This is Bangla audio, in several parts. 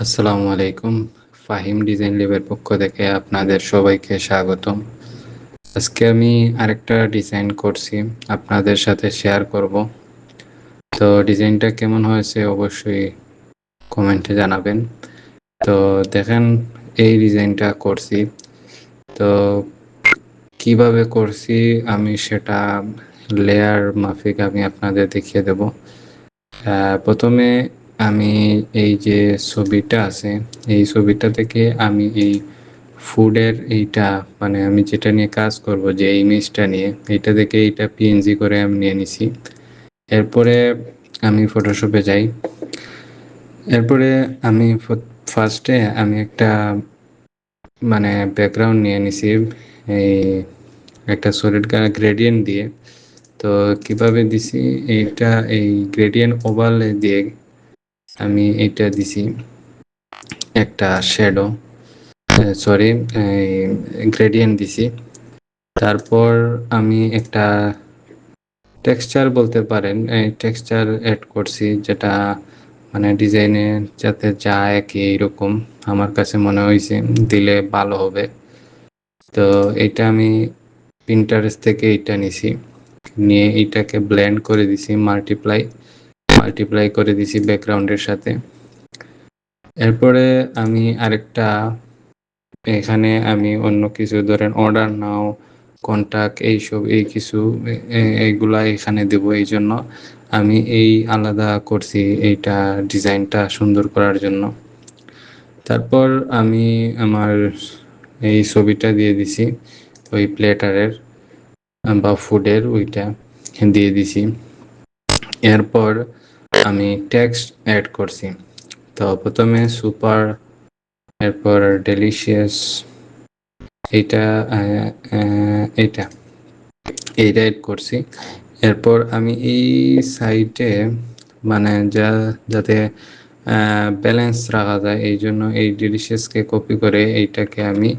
আসসালামু আলাইকুম। ফাহিম ডিজাইন ল্যাবের পক্ষ থেকে আপনাদের সবাইকে স্বাগতম। আজকে আমি আরেকটা ডিজাইন করছি, আপনাদের সাথে শেয়ার করব। তো ডিজাইনটা কেমন হয়েছে অবশ্যই কমেন্টে জানাবেন। তো দেখেন, এই ডিজাইনটা করছি। তো কিভাবে করছি আমি সেটা লেয়ার মাফিক আমি আপনাদের দেখিয়ে দেব। প্রথমে আমি এই যে ছবিটা আছে, এই ছবিটা থেকে আমি এই ফুডের এইটা মানে আমি যেটা নিয়ে কাজ করব, যে ইমেজটা নিয়ে, এইটা থেকে এইটা পিএনজি করে আমি নিয়ে নিছি। এরপরে আমি ফটোশপে যাই। এরপরে আমি ফার্স্টে আমি একটা মানে ব্যাকগ্রাউন্ড নিয়ে নিছি এই একটা সলিড গ্রেডিয়েন্ট দিয়ে। তো কিভাবে দিছি, এইটা এই গ্রেডিয়েন্ট ওভারলে দিয়ে আমি এইটা দিছি একটা শ্যাডো, সরি, গ্রেডিয়েন্ট দিছি। তারপর আমি একটা টেক্সচার বলতে পারেন, এই টেক্সচার অ্যাড করছি, যেটা মানে ডিজাইনে যাতে যায় কি এইরকম আমার কাছে মনে হয়েছে দিলে ভালো হবে। তো এটা আমি পিন্টারেস্ট থেকে এটা নিছি, নিয়ে এইটাকে ব্লেন্ড করে দিছি, মাল্টিপ্লাই করে দিছি ব্যাকগ্রাউন্ডের সাথে। এরপরে আমি আরেকটা এখানে আমি অন্য কিছু ধরেন অর্ডার নাও, কন্টাক্ট, এইসব এই কিছু এইগুলা এখানে দেব। এই জন্য আমি এই আলাদা করছি এইটা ডিজাইনটা সুন্দর করার জন্য। তারপর আমি আমার এই ছবিটা দিয়ে দিছি ওই প্লেটারের বা ফুডের, ওইটা দিয়ে দিছি। এরপর আমি টেক্সট অ্যাড করছি। তো প্রথমে সুপার, এরপর ডেলিশিয়াস, এইটা এইটা এইটা এড করছি। এরপর আমি এই সাইটে মানে যাতে ব্যালেন্স রাখা যায়, এই জন্য এই ডিলিশিয়াসকে কপি করে এইটাকে আমি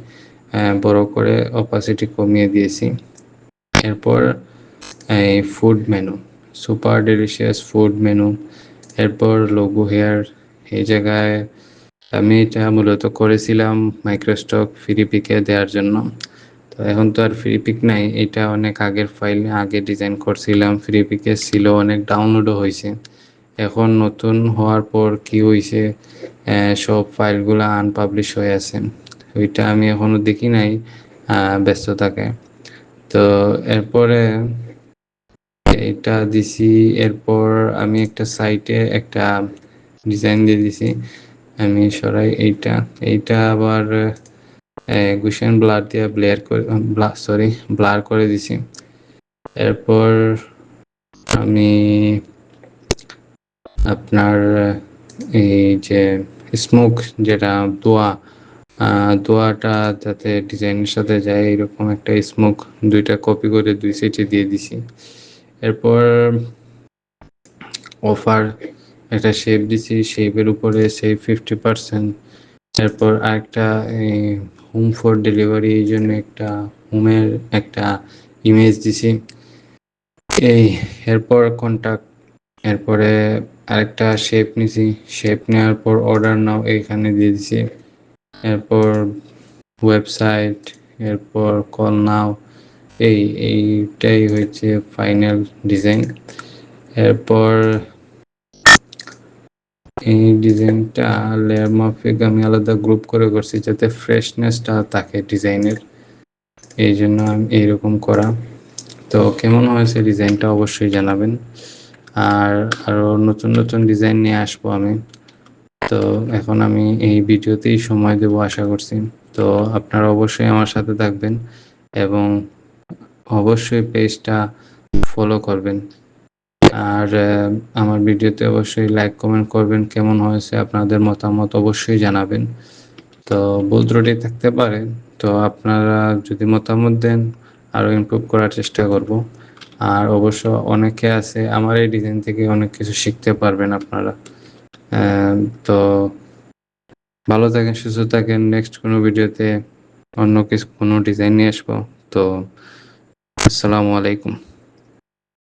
বড় করে অপাসিটি কমিয়ে দিয়েছি। এরপর এই food menu, super delicious food menu, এরপর লোগো হেয়ার, এই জায়গায় আমি এটা মূলত করেছিলাম মাইক্রোস্টক ফ্রি পিকে দেওয়ার জন্য। তো এখন তো আর ফ্রি পিক নাই, এটা অনেক আগের ফাইল, আগে ডিজাইন করছিলাম, ফ্রি পিকে ছিল, অনেক ডাউনলোডও হয়েছে। এখন নতুন হওয়ার পর কি হয়েছে, সব ফাইলগুলো আনপাবলিশ হয়ে আছে, ওইটা আমি এখনো দেখি নাই, ব্যস্ত থাকে। তো এরপরে এটা দিছি। এরপর আমি একটা সাইটে একটা ডিজাইন দিয়ে দিছি, আমি সরাই এইটা, এইটা আবার গুশন ব্লার দিয়ে ব্লার করে দিছি। এরপর আমি আপনার এই যে স্মোক, যেটা দোয়াটা যাতে ডিজাইনের সাথে যায়, এরকম একটা স্মোক দুইটা কপি করে দুই সাইডে দিয়ে দিছি। এরপর অফার একটা শেপ দিছি, শেপের উপরে সেভ 50%। এরপর আরেকটা হোম ফর ডেলিভারি, এই জন্য একটা হোমের একটা ইমেজ দিছি এই। এরপর কন্টাক্ট, এরপরে আরেকটা শেপ নিছি, শেপ নেওয়ার পর অর্ডার নাও এইখানে দিয়ে দিছি। এরপর ওয়েবসাইট, এরপর কল নাও, এইটাই হচ্ছে ফাইনাল ডিজাইন। এরপর এই ডিজাইনটা লেয়ার মাফিক আমি আলাদা গ্রুপ করে করছি যাতে ফ্রেশনেসটা থাকে ডিজাইনের, এই জন্য আমি এইরকম করা। তো কেমন হয়েছে ডিজাইনটা অবশ্যই জানাবেন। আর আরও নতুন নতুন ডিজাইন নিয়ে আসবো আমি। তো এখন আমি এই ভিডিওতেই সময় দেবো আশা করছি। তো আপনারা অবশ্যই আমার সাথে থাকবেন এবং অবশ্যই পেজটা ফলো করবেন। আর আমার ভিডিওতে অবশ্যই লাইক কমেন্ট করবেন, কেমন হয়েছে আপনাদের মতামত অবশ্যই জানাবেন। তো ভুল ত্রুটি থাকতে পারে, তো আপনারা যদি মতামত দেন আরও ইমপ্রুভ করার চেষ্টা করব। আর অবশ্য অনেকে আছে আমার এই ডিজাইন থেকে অনেক কিছু শিখতে পারবেন আপনারা। তো ভালো থাকেন, সুস্থ থাকেন, নেক্সট কোনো ভিডিওতে অন্য কিছু কোনো ডিজাইন নিয়ে আসবো। তো আসসালামু আলাইকুম।